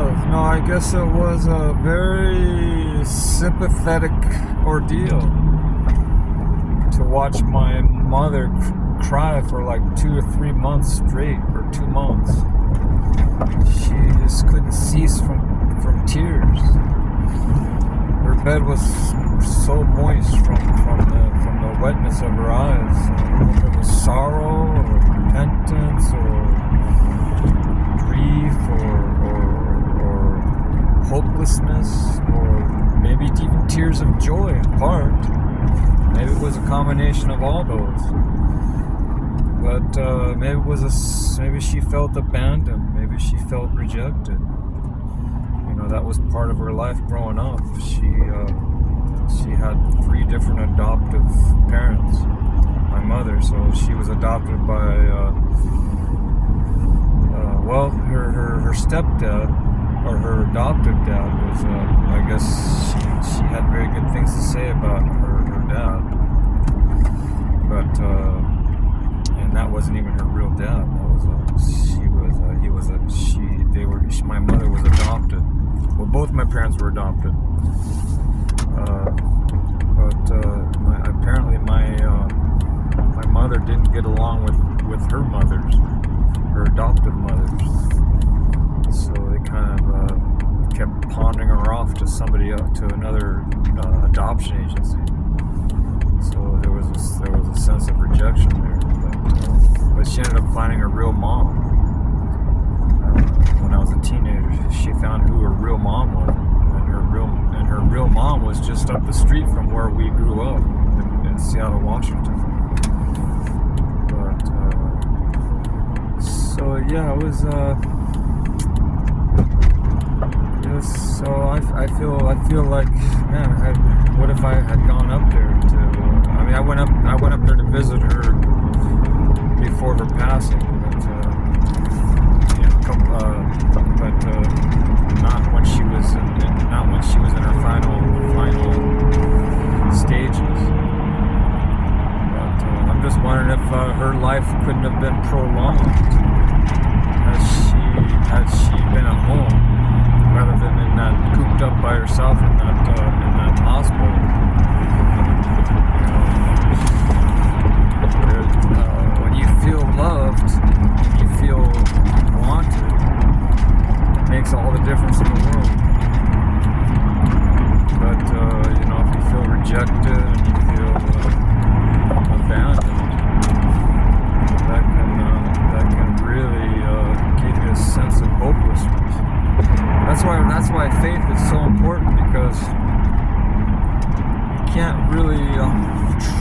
was. No, I guess it was a very sympathetic ordeal to watch my mother cry for like 2 or 3 months straight, or 2 months. She just couldn't cease from tears. Her bed was so moist from the wetness of her eyes. If it was sorrow or repentance or grief or hopelessness, or maybe even tears of joy in part. Maybe it was a combination of all those. But maybe she felt abandoned. Maybe she felt rejected. You know, that was part of her life growing up. She had 3 different adoptive parents. My mother, so she was adopted by her stepdad, or her adoptive dad was, I guess she had very good things to say about her dad, but and that wasn't even her real dad. My mother was adopted. Well, both my parents were adopted, apparently my mother didn't get along with her mothers, her adoptive mothers. So they kind of kept pawning her off to somebody else, to another adoption agency. So there was a sense of rejection there. But she ended up finding her real mom. When I was a teenager, she found who her real mom was, and her real mom was just up the street from where we grew up in Seattle, Washington. But so yeah, it was. So I feel like, man, what if I had gone up there to? I mean, I went up there to visit her before her passing, but not when she was in her final stages. But I'm just wondering if her life couldn't have been prolonged had she been at home, rather than in that, cooped up by herself in that hospital. When you feel loved, you feel wanted, it makes all the difference in the world. But if you feel rejected and you feel abandoned, that can really give you a sense of hopelessness. That's why faith is so important, because you can't really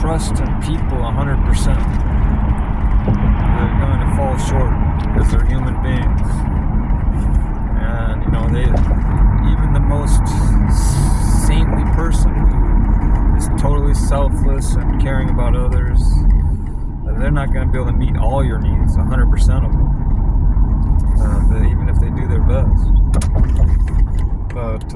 trust in people 100%. They're going to fall short because they're human beings, and even the most saintly person who is totally selfless and caring about others, they're not going to be able to meet all your needs, 100% of them. Even if they do their best. But